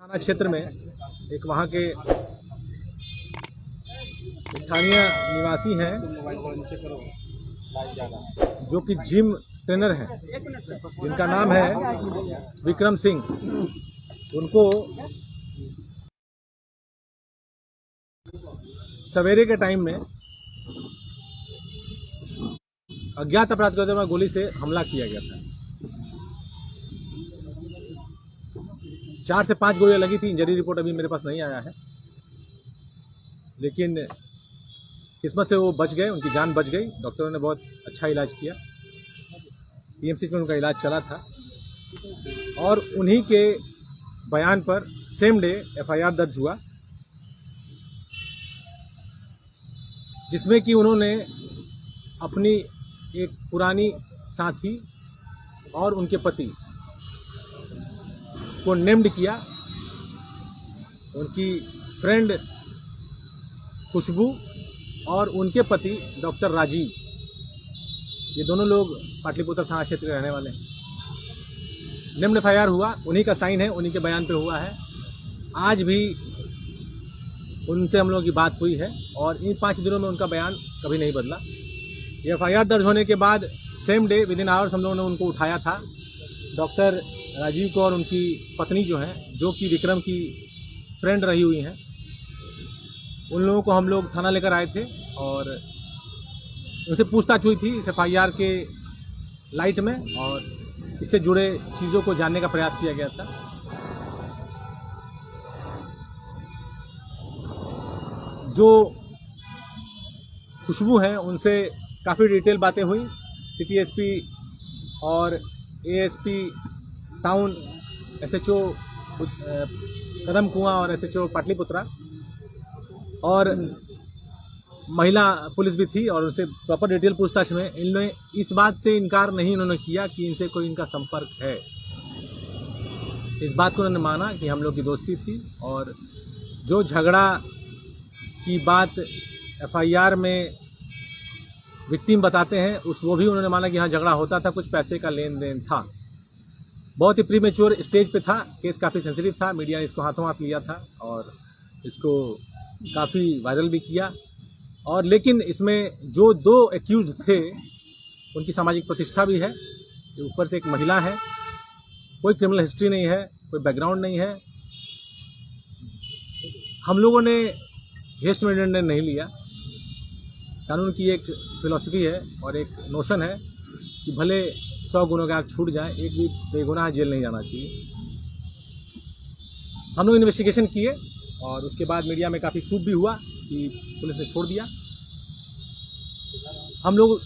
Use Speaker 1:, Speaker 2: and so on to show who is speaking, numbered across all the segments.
Speaker 1: थाना क्षेत्र में एक वहाँ के स्थानीय निवासी हैं जो कि जिम ट्रेनर हैं, जिनका नाम है विक्रम सिंह। उनको सवेरे के टाइम में अज्ञात अपराधियों द्वारा गोली से हमला किया गया था। 4 से 5 गोलियां लगी थी। इंजरी रिपोर्ट अभी मेरे पास नहीं आया है, लेकिन किस्मत से वो बच गए, उनकी जान बच गई। डॉक्टरों ने बहुत अच्छा इलाज किया। पीएमसी में उनका इलाज चला था और उन्हीं के बयान पर सेम डे एफआईआर दर्ज हुआ, जिसमें कि उन्होंने अपनी एक पुरानी साथी और उनके पति को नेम्ड किया। उनकी फ्रेंड खुशबू और उनके पति डॉक्टर राजीव, ये दोनों लोग पाटलिपुत्र थाना क्षेत्र के रहने वाले हैं। नेम्ड एफआईआर हुआ, उन्हीं का साइन है, उन्हीं के बयान पे हुआ है। आज भी उनसे हम लोगों की बात हुई है और इन 5 दिनों में उनका बयान कभी नहीं बदला। ये एफआईआर दर्ज होने के बाद same day with in hours हम लोगों ने उनको उठाया था। डॉक्टर राजीव को और उनकी पत्नी जो हैं, जो कि विक्रम की फ्रेंड रही हुई हैं, उन लोगों को हम लोग थाना लेकर आए थे और उनसे पूछताछ हुई थी इस एफआईआर के लाइट में और इससे जुड़े चीज़ों को जानने का प्रयास किया गया था। जो खुशबू हैं उनसे काफ़ी डिटेल बातें हुई। सिटी एसपी और एएसपी टाउन, एसएचओ कदम कुआं और एसएचओ पाटलिपुत्रा और महिला पुलिस भी थी और उनसे प्रॉपर डिटेल पूछताछ में इन्होंने इस बात से इनकार नहीं उन्होंने किया कि इनसे कोई इनका संपर्क है। इस बात को उन्होंने माना कि हम लोग की दोस्ती थी और जो झगड़ा की बात एफआईआर में विक्टिम बताते हैं वो भी उन्होंने माना कि हाँ झगड़ा होता था, कुछ पैसे का लेन देन था। बहुत ही प्रीमेच्योर स्टेज पे था, केस काफ़ी सेंसिटिव था। मीडिया ने इसको हाथों हाथ लिया था और इसको काफ़ी वायरल भी किया। और लेकिन इसमें जो 2 एक्यूज थे उनकी सामाजिक प्रतिष्ठा भी है। ऊपर से एक महिला है, कोई क्रिमिनल हिस्ट्री नहीं है, कोई बैकग्राउंड नहीं है। हम लोगों ने हेस्ट में निर्णय नहीं लिया। कानून की एक फिलॉसफी है और एक नोशन है कि भले 100 गुनहगार छूट जाए, एक भी बेगुनाह जेल नहीं जाना चाहिए। हम लोग इन्वेस्टिगेशन किए और उसके बाद मीडिया में काफ़ी सूप भी हुआ कि पुलिस ने छोड़ दिया। हम लोग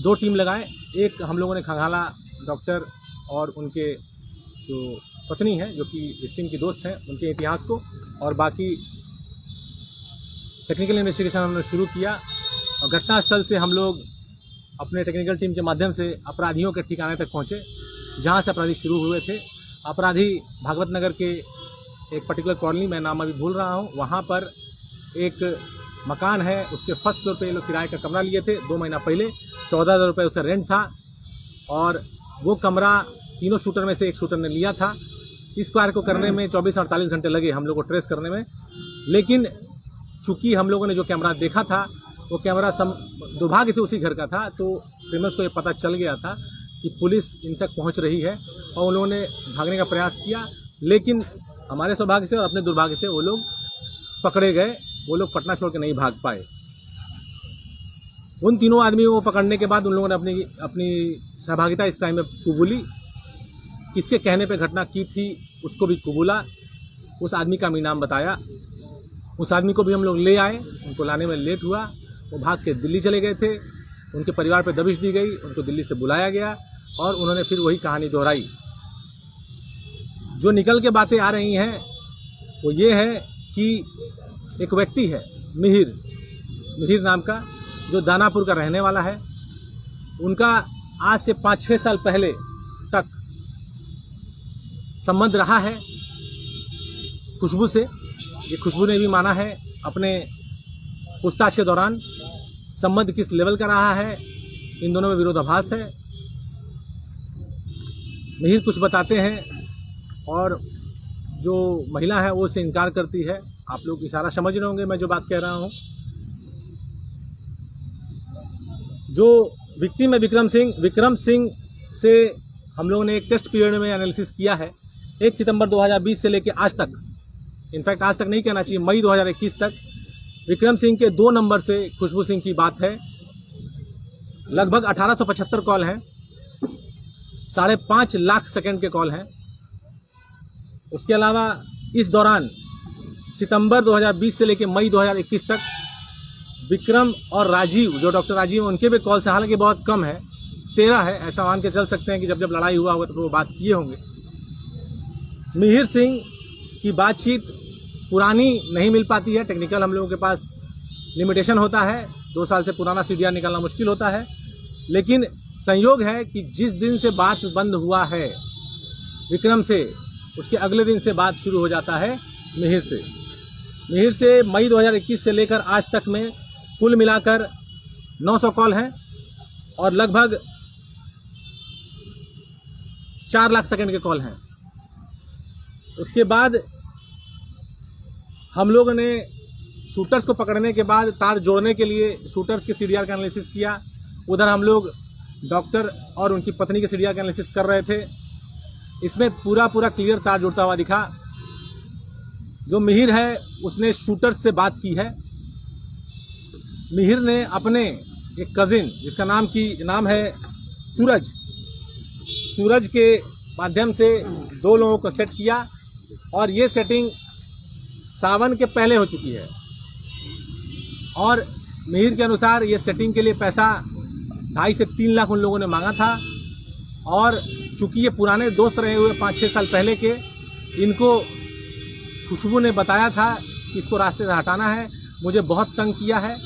Speaker 1: 2 टीम लगाए। एक हम लोगों ने खंगाला डॉक्टर और उनके जो पत्नी है, जो कि विक्टिम की दोस्त हैं, उनके इतिहास को, और बाकी टेक्निकल इन्वेस्टिगेशन हमने शुरू किया। और घटनास्थल से हम लोग अपने टेक्निकल टीम के माध्यम से अपराधियों के ठिकाने तक पहुंचे, जहां से अपराधी शुरू हुए थे। अपराधी भागवत नगर के एक पर्टिकुलर कॉलोनी, मैं नाम अभी भूल रहा हूं, वहां पर एक मकान है, उसके फर्स्ट फ्लोर पे ये लोग किराए का कमरा लिए थे 2 महीना पहले। 14,000 रुपये उसका रेंट था और वो कमरा तीनों शूटर में से एक शूटर ने लिया था। इस कार्य को करने में 24-48 घंटे लगे हम लोग को ट्रेस करने में। लेकिन चूंकि हम लोगों ने जो कैमरा देखा था वो कैमरा दुर्भाग्य से उसी घर का था, तो क्रिमिनल्स को ये पता चल गया था कि पुलिस इन तक पहुंच रही है और उन लोगों ने भागने का प्रयास किया। लेकिन हमारे सौभाग्य से और अपने दुर्भाग्य से वो लोग पकड़े गए। वो लोग पटना छोड़ के नहीं भाग पाए। उन तीनों आदमियों को पकड़ने के बाद उन लोगों ने अपनी सहभागिता इस क्राइम में कबूली। किसके कहने पे घटना की थी उसको भी कबूला। उस आदमी का भी नाम बताया। उस आदमी को भी हम लोग ले आए। उनको लाने में लेट हुआ, वो भाग के दिल्ली चले गए थे। उनके परिवार पे दबिश दी गई, उनको दिल्ली से बुलाया गया और उन्होंने फिर वही कहानी दोहराई। जो निकल के बातें आ रही हैं वो ये है कि एक व्यक्ति है मिहिर नाम का, जो दानापुर का रहने वाला है। उनका आज से 5-6 साल पहले तक संबंध रहा है खुशबू से। ये खुशबू ने भी माना है अपने पूछताछ के दौरान। संबंध किस लेवल का रहा है, इन दोनों में विरोधाभास है। मिहिर कुछ बताते हैं और जो महिला है वो उसे इनकार करती है। आप लोग इशारा समझ रहे होंगे मैं जो बात कह रहा हूँ। जो विक्टिम है विक्रम सिंह से हम लोगों ने एक टेस्ट पीरियड में एनालिसिस किया है। 1 सितंबर 2020 से लेकर आज तक, इनफैक्ट आज तक नहीं कहना चाहिए, मई 2021 तक विक्रम सिंह के 2 नंबर से खुशबू सिंह की बात है। लगभग 1875 कॉल हैं, 5.5 लाख सेकंड के कॉल हैं। उसके अलावा इस दौरान सितंबर 2020 से लेकर मई 2021 तक विक्रम और राजीव, जो डॉक्टर राजीव, उनके भी कॉल्स हैं, हालांकि बहुत कम है, 13 है। ऐसा मान के चल सकते हैं कि जब जब लड़ाई हुआ होगा तो वो बात किए होंगे। मिहिर सिंह की बातचीत पुरानी नहीं मिल पाती है, टेक्निकल हम लोगों के पास लिमिटेशन होता है, 2 साल से पुराना सीडीआर निकालना मुश्किल होता है। लेकिन संयोग है कि जिस दिन से बात बंद हुआ है विक्रम से, उसके अगले दिन से बात शुरू हो जाता है मिहिर से। मई 2021 से लेकर आज तक में कुल मिलाकर 900 कॉल हैं और लगभग 4 लाख सेकंड के कॉल हैं। उसके बाद हम लोगों ने शूटर्स को पकड़ने के बाद तार जोड़ने के लिए शूटर्स के सीडीआर का एनालिसिस किया। उधर हम लोग डॉक्टर और उनकी पत्नी के सीडीआर का एनालिसिस कर रहे थे। इसमें पूरा क्लियर तार जुड़ता हुआ दिखा। जो मिहिर है उसने शूटर्स से बात की है। मिहिर ने अपने एक कजिन, जिसका नाम है सूरज के माध्यम से 2 लोगों को सेट किया और ये सेटिंग सावन के पहले हो चुकी है। और मिहिर के अनुसार ये सेटिंग के लिए पैसा 2.5 से 3 लाख उन लोगों ने मांगा था। और चूंकि ये पुराने दोस्त रहे हुए 5-6 साल पहले के, इनको खुशबू ने बताया था कि इसको रास्ते से हटाना है, मुझे बहुत तंग किया है,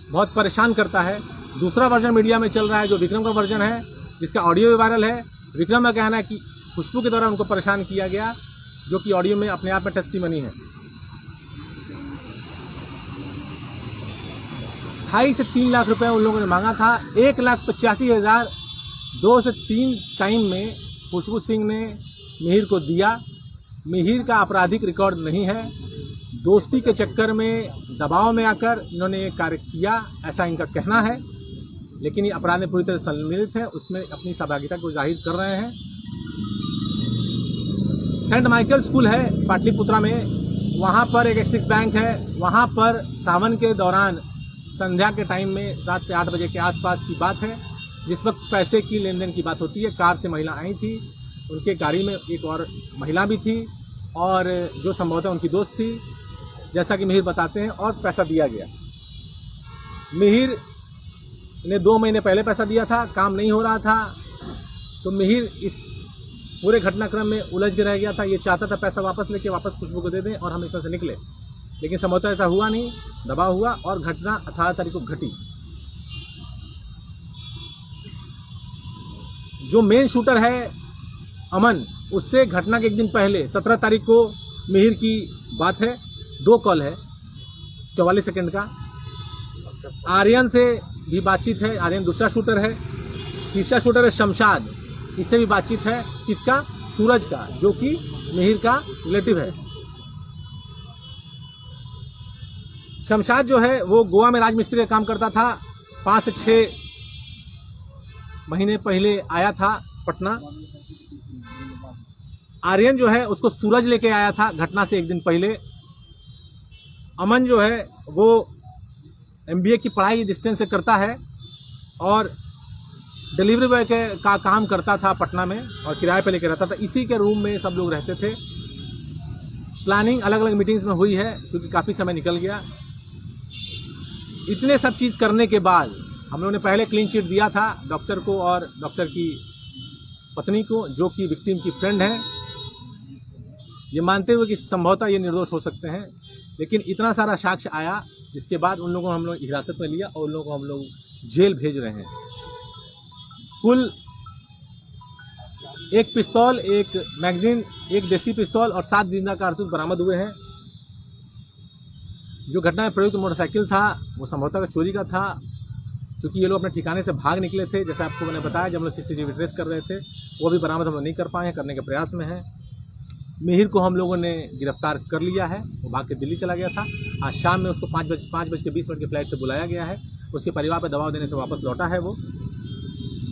Speaker 1: बहुत परेशान करता है। दूसरा वर्जन मीडिया में चल रहा है जो विक्रम का वर्जन है, जिसका ऑडियो भी वायरल है। विक्रम का कहना है कि खुशबू के द्वारा उनको परेशान किया गया, जो कि ऑडियो में अपने आप में टेस्टिमनी है। 2.5 से 3 लाख रुपए उन लोगों ने मांगा था। 1,85,000 2 से 3 टाइम में खुशबू सिंह ने मिहिर को दिया। मिहिर का आपराधिक रिकॉर्ड नहीं है, दोस्ती के चक्कर में, दबाव में आकर इन्होंने ये कार्य किया, ऐसा इनका कहना है। लेकिन ये अपराध में पूरी तरह सम्मिलित है, उसमें अपनी सहभागिता को जाहिर कर रहे हैं। सेंट माइकल स्कूल है पाटलिपुत्रा में, वहाँ पर एक एक्सिस बैंक है। वहाँ पर सावन के दौरान संध्या के टाइम में 7 से 8 बजे के आसपास की बात है, जिस वक्त पैसे की लेन देन की बात होती है। कार से महिला आई थी, उनके गाड़ी में एक और महिला भी थी और जो संभवतः उनकी दोस्त थी, जैसा कि मिहिर बताते हैं, और पैसा दिया गया। मिहिर ने 2 महीने पहले पैसा दिया था, काम नहीं हो रहा था, तो मिहिर इस पूरे घटनाक्रम में उलझ के रह गया था। ये चाहता था पैसा वापस लेके वापस खुशबू को दे दें और हम इसमें से निकले, लेकिन संभवतः ऐसा हुआ नहीं, दबाव हुआ और घटना 18 तारीख को घटी। जो मेन शूटर है अमन, उससे घटना के एक दिन पहले 17 तारीख को मिहिर की बात है। 2 कॉल है 44 सेकंड का। आर्यन से भी बातचीत है, आर्यन दूसरा शूटर है। तीसरा शूटर है शमशाद, इससे भी बातचीत है। किसका? सूरज का, जो कि मिहिर का रिलेटिव है। शमशाद जो है वो गोवा में राजमिस्त्री का काम करता था। 5 से 6 महीने पहले आया था पटना। आर्यन जो है उसको सूरज लेके आया था घटना से एक दिन पहले। अमन जो है वो MBA की पढ़ाई डिस्टेंस से करता है और डिलीवरी बॉय का काम करता था पटना में और किराए पे लेके रहता था। इसी के रूम में सब लोग रहते थे। प्लानिंग अलग अलग मीटिंग्स में हुई है, क्योंकि काफ़ी समय निकल गया। इतने सब चीज़ करने के बाद हम लोगों ने पहले क्लीन चिट दिया था डॉक्टर को और डॉक्टर की पत्नी को, जो कि विक्टिम की फ्रेंड है, ये मानते हुए कि संभवतः ये निर्दोष हो सकते हैं। लेकिन इतना सारा साक्ष्य आया, जिसके बाद उन लोगों को हम लोग हिरासत में लिया और उन लोगों को हम लोग जेल भेज रहे हैं। कुल 1 पिस्तौल, 1 मैगजीन, 1 देसी पिस्तौल और 7 जिंदा कारतूस बरामद हुए हैं। जो घटना में प्रयुक्त मोटरसाइकिल था वो संभवतः चोरी का था, क्योंकि ये लोग अपने ठिकाने से भाग निकले थे। जैसे आपको मैंने बताया, जब हम लोग CCTV ट्रेस कर रहे थे, वो भी बरामद हम लोग नहीं कर पाए हैं, करने के प्रयास में हैं। मिहिर को हम लोगों ने गिरफ्तार कर लिया है। वो भाग के दिल्ली चला गया था। आज शाम में उसको 5:20 के फ्लाइट से बुलाया गया है। उसके परिवार पर दबाव देने से वापस लौटा है वो।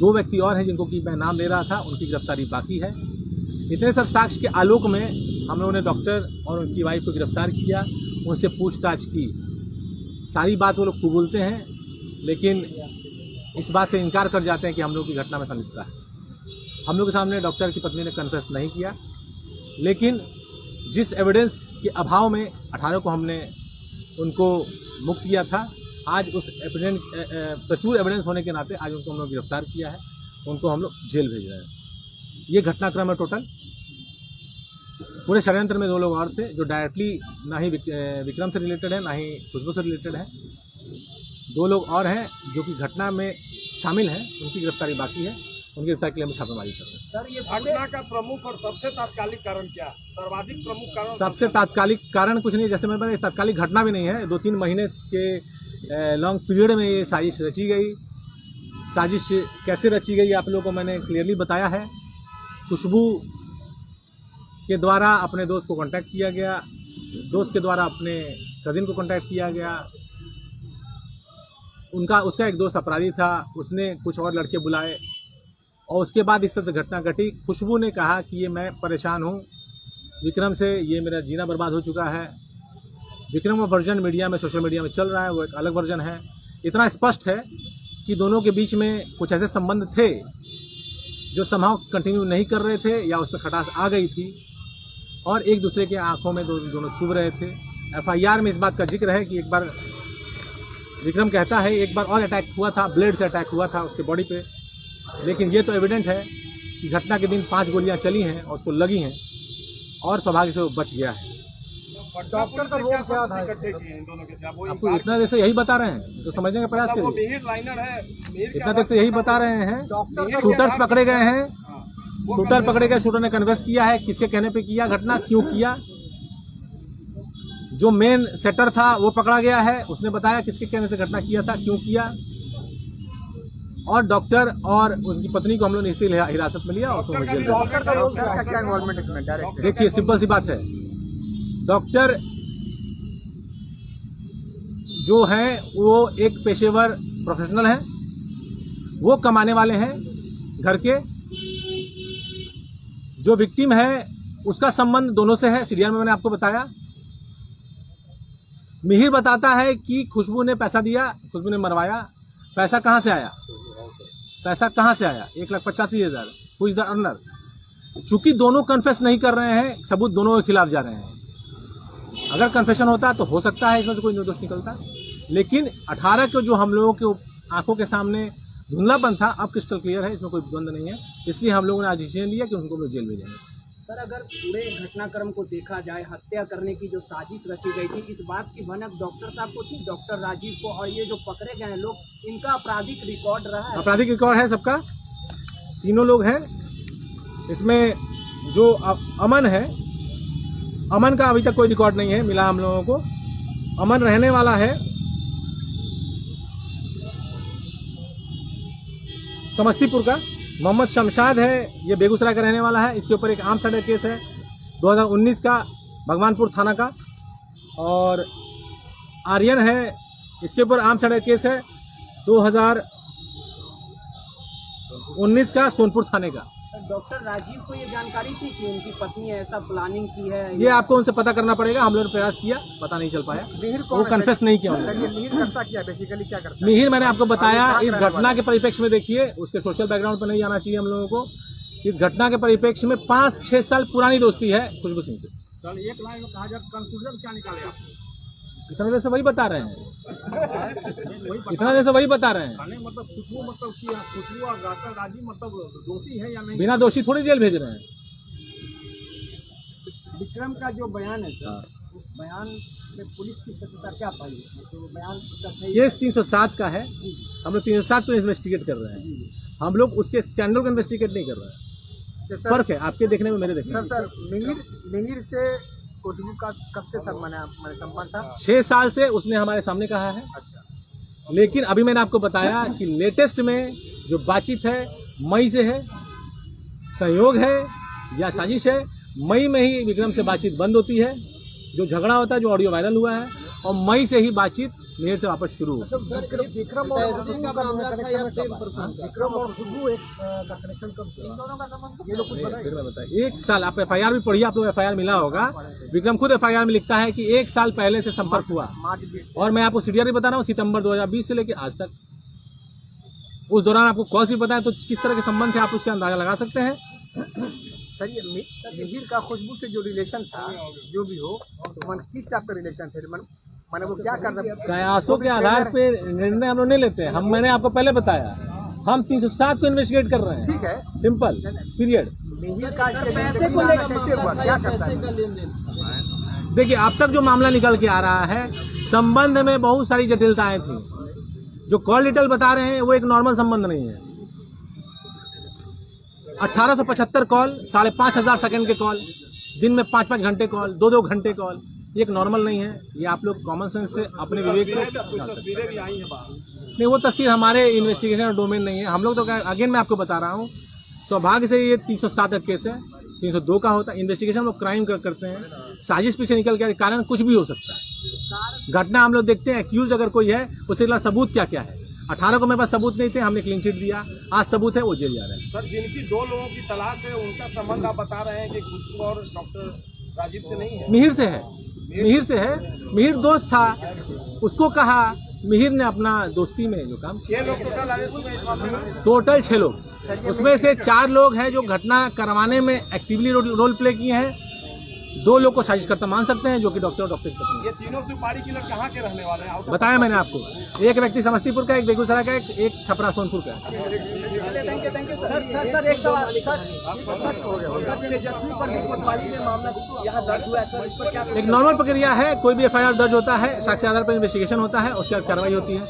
Speaker 1: 2 व्यक्ति और हैं जिनको कि मैं नाम ले रहा था, उनकी गिरफ्तारी बाकी है। इतने सब साक्ष्य के आलोक में हम लोगों ने डॉक्टर और उनकी वाइफ को गिरफ्तार किया, उनसे पूछताछ की। सारी बात वो लोग कबूलते हैं, लेकिन इस बात से इनकार कर जाते हैं कि हम लोग की घटना में संलिप्तता है। हम लोग के सामने डॉक्टर की पत्नी ने कन्फेस नहीं किया, लेकिन जिस एविडेंस के अभाव में 18 को हमने उनको मुक्त किया था, आज उस एविडेंस प्रचुर एविडेंस होने के नाते आज उनको हम लोग गिरफ्तार किया है। उनको हम लोग जेल भेज रहे हैं। ये घटनाक्रम है टोटल। पूरे षड्यंत्र में 2 लोग और थे जो डायरेक्टली ना ही विक्रम से रिलेटेड है, ना ही खुशबू से रिलेटेड है। 2 लोग और हैं जो कि घटना में शामिल हैं, उनकी गिरफ्तारी बाकी है। उनकी गिरफ्तारी के लिए हम छापेमारी कर रहे हैं।
Speaker 2: सर, ये घटना का प्रमुख और सबसे तात्कालिक कारण क्या, सर्वाधिक प्रमुख कारण?
Speaker 1: सबसे तात्कालिक कारण कुछ नहीं, जैसे मैंने बताया, तात्कालिक घटना भी नहीं है। 2-3 महीने के लॉन्ग पीरियड में ये साजिश रची गई। साजिश कैसे रची गई आप लोगों को मैंने क्लियरली बताया है। खुशबू के द्वारा अपने दोस्त को कांटेक्ट किया गया, दोस्त के द्वारा अपने कजिन को कांटेक्ट किया गया। उसका एक दोस्त अपराधी था, उसने कुछ और लड़के बुलाए और उसके बाद इस तरह से घटना घटी। खुशबू ने कहा कि ये मैं परेशान हूँ विक्रम से, ये मेरा जीना बर्बाद हो चुका है। विक्रम का वर्जन मीडिया में, सोशल मीडिया में चल रहा है, वो एक अलग वर्जन है। इतना स्पष्ट है कि दोनों के बीच में कुछ ऐसे संबंध थे जो समहाउ कंटिन्यू नहीं कर रहे थे या उसमें खटास आ गई थी और एक दूसरे के आंखों में दोनों चुभ रहे थे। FIR में इस बात का जिक्र है कि एक बार विक्रम कहता है एक बार और अटैक हुआ था, ब्लेड से अटैक हुआ था उसके बॉडी पे, लेकिन ये तो एविडेंट है कि घटना के दिन 5 गोलियां चली हैं और उसको लगी हैं और सौभाग्य से वो बच गया है।
Speaker 2: डॉक्टर का रोल क्या था इन दोनों के साथ?
Speaker 1: आपको इतना देर से यही बता रहे हैं तो समझने का प्रयास करिए।
Speaker 2: मिहिर लाइनर है,
Speaker 1: इतना देर से यही बता रहे हैं। शूटर्स पकड़े गए हैं, शूटर पकड़े गए, शूटर ने कन्फेस किया है किसके कहने पे किया घटना, क्यों किया। जो मेन सेटर था वो पकड़ा गया है, उसने बताया किसके कहने से घटना किया था, क्यों किया। और डॉक्टर और उनकी पत्नी को हम लोग ने इसी हिरासत में लिया और उसको जेल में।
Speaker 2: डॉक्टर का रोल क्या इन्वॉल्वमेंट इसमें डायरेक्ट?
Speaker 1: देखिए सिंपल सी बात है, डॉक्टर जो हैं वो एक पेशेवर प्रोफेशनल हैं, वो कमाने वाले हैं घर के। जो विक्टिम है उसका संबंध दोनों से है, सीरियल में मैंने आपको बताया। मिहिर बताता है कि खुशबू ने पैसा दिया, खुशबू ने मरवाया। पैसा कहां से आया? पैसा कहां से आया? 1,85,000। Who is the earner? चूंकि दोनों कन्फेस नहीं कर रहे हैं, सबूत दोनों के खिलाफ जा रहे हैं। अगर कन्फेशन होता तो हो सकता है इसमें से कोई निर्दोष निकलता, लेकिन 18 को जो हम लोगों के आंखों के सामने धुंधलापन था, अब क्रिस्टल क्लियर है, इसमें कोई द्वंद्व नहीं है। इसलिए हम लोगों ने आज डिसीजन लिया कि उनको लोग जेल भेजेंगे।
Speaker 3: सर, अगर पूरे घटनाक्रम को देखा जाए, हत्या करने की जो साजिश रची गई थी, इस बात की भनक डॉक्टर साहब को थी, डॉक्टर राजीव को, और ये जो पकड़े गए हैं लोग, इनका आपराधिक रिकॉर्ड रहा है?
Speaker 1: आपराधिक रिकॉर्ड है सबका, तीनों लोग हैं इसमें। जो अमन है, अमन का अभी तक कोई रिकॉर्ड नहीं है मिला हम लोगों को। अमन रहने वाला है समस्तीपुर का। मोहम्मद शमशाद है, ये बेगूसराय का रहने वाला है। इसके ऊपर एक आर्म्स मर्डर केस है 2019 का, भगवानपुर थाना का। और आर्यन है, इसके ऊपर आर्म्स मर्डर केस है 2019 का, सोनपुर थाने का।
Speaker 3: डॉक्टर राजीव को ये जानकारी थी कि उनकी पत्नी ऐसा प्लानिंग की है?
Speaker 1: ये आपको उनसे पता करना पड़ेगा। हम लोगों ने प्रयास किया, पता नहीं चल पाया, वो कन्फेस नहीं किया।
Speaker 2: मिहिर करता क्या, बेसिकली क्या करता है?
Speaker 1: मिहिर मैंने आपको बताया, इस घटना के परिप्रेक्ष्य में देखिए, उसके सोशल बैकग्राउंड पर नहीं जाना चाहिए हम लोगों को। इस घटना के परिप्रेक्ष्य में 5-6 साल पुरानी दोस्ती है खुशबू सिंह से।
Speaker 2: चल, एक लाइन में कहा जाए, कंक्लूजन क्या निकाले आप?
Speaker 1: इतना देर से वही बता रहे हैं, इतना देर से वही बता रहे हैं।
Speaker 2: मतलब खुशबू, मतलब कि खुशबू और डॉक्टर राजीव मतलब दोषी है या नहीं?
Speaker 1: बिना दोषी थोड़ी जेल भेज रहे हैं।
Speaker 3: विक्रम का जो बयान है सर, उस बयान में पुलिस की सत्यता क्या पाई है? तो बयान उसका सही?
Speaker 1: केस 307 का है, हम लोग 307 को इन्वेस्टिगेट कर रहे हैं। हम लोग उसके स्कैंडल को इन्वेस्टिगेट नहीं कर रहे हैं। फर्क है आपके देखने में, मेरे देखने में।
Speaker 2: सर, मिहिर से खुशबू का कब से तक मैंने संबंध था?
Speaker 1: 6 साल से उसने हमारे सामने कहा है।
Speaker 2: अच्छा।
Speaker 1: लेकिन अभी मैंने आपको बताया कि लेटेस्ट में जो बातचीत है मई से है, सहयोग है या साजिश है, मई में ही विक्रम से बातचीत बंद होती है, जो झगड़ा होता है, जो ऑडियो वायरल हुआ है, और मई से ही बातचीत मिहिर से वापस शुरू होती है।
Speaker 2: विक्रम और खुशबू का मामला था या विक्रम और खुशबू एक का कनेक्शन कब था? इन दोनों का संबंध ये लोग कुछ
Speaker 1: फिर मैं बताया, 1 साल, आप FIR भी पढ़िए, आप लोग FIR मिला होगा, विक्रम खुद FIR में लिखता है कि 1 साल पहले से संपर्क हुआ, और मैं आपको CTR भी बता रहा हूँ, सितंबर 2020 से लेकर आज तक। उस दौरान आपको कॉल भी पता है, तो किस तरह के संबंध थे आप उससे अंदाजा लगा सकते हैं।
Speaker 2: सर ये मिहिर का खुशबू से जो रिलेशन था, जो भी हो, तो किस टाइप का रिलेशन थे? मैंने वो क्या करना,
Speaker 1: कयासों के आधार पे निर्णय हम लोग नहीं लेते हैं। मैंने आपको पहले बताया, हम 307 को इन्वेस्टिगेट कर रहे हैं।
Speaker 2: ठीक है,
Speaker 1: सिंपल पीरियड।
Speaker 2: मिहिर का पैसे को लेकर कैसे हुआ, क्या करता है?
Speaker 1: देखिए, अब तक जो मामला निकल के आ रहा है, संबंध में बहुत सारी जटिलताएं थी। जो कॉल डिटेल बता रहे हैं वो एक नॉर्मल संबंध नहीं है। 1875 कॉल, 5500 सेकंड के कॉल, दिन में 5-5 घंटे कॉल, 2-2 घंटे कॉल, ये एक नॉर्मल नहीं है। ये आप लोग कॉमन सेंस से, अपने विवेक से नहीं, वो तस्वीर हमारे इन्वेस्टिगेशन डोमेन नहीं है। हम लोग तो अगेन मैं आपको बता रहा हूँ, सौभाग्य से ये 307 का केस है, 302 का होता है। इन्वेस्टिगेशन हम लोग क्राइम करते हैं, साजिश पीछे निकल के कारण कुछ भी हो सकता है। घटना हम लोग देखते हैं, एक्यूज अगर कोई है उसके खिलाफ सबूत क्या क्या है। 18 को मेरे पास सबूत नहीं थे, हमने क्लीन चिट दिया, आज सबूत है, वो जेल जा रहे हैं।
Speaker 4: सर, जिनकी 2 लोगों की तलाश है, उनका संबंध आप बता रहे हैं कि खुशबू और डॉक्टर राजीव से नहीं है?
Speaker 1: मिहिर से है, मिहिर से है। मिहिर दोस्त था, उसको कहा, मिहिर ने अपना दोस्ती में जो काम,
Speaker 4: 6 लोग टोटल अरेस्ट हुए इस मामले में?
Speaker 1: टोटल 6 लोग, उसमें से 4 लोग हैं जो घटना करवाने में एक्टिवली रोल प्ले किए हैं। 2 लोग को साजिश करता मान सकते हैं, जो कि डॉक्टर की पत्नी।
Speaker 4: ये तीनों सुपारी किलर कहाँ के रहने वाले हैं?
Speaker 1: बताया मैंने आपको, एक व्यक्ति समस्तीपुर का, एक बेगूसराय का, एक छपरा सोनपुर का।
Speaker 3: Thank you sir.
Speaker 2: सर एक सवाल, तेजस्वी पर भी कोतवाली में मामला यहाँ दर्ज हुआ है सर, इस पर क्या?
Speaker 1: एक नॉर्मल प्रक्रिया है, कोई भी FIR दर्ज होता है, साक्ष्य आधार पर इन्वेस्टिगेशन होता है, उसके बाद कार्रवाई होती है।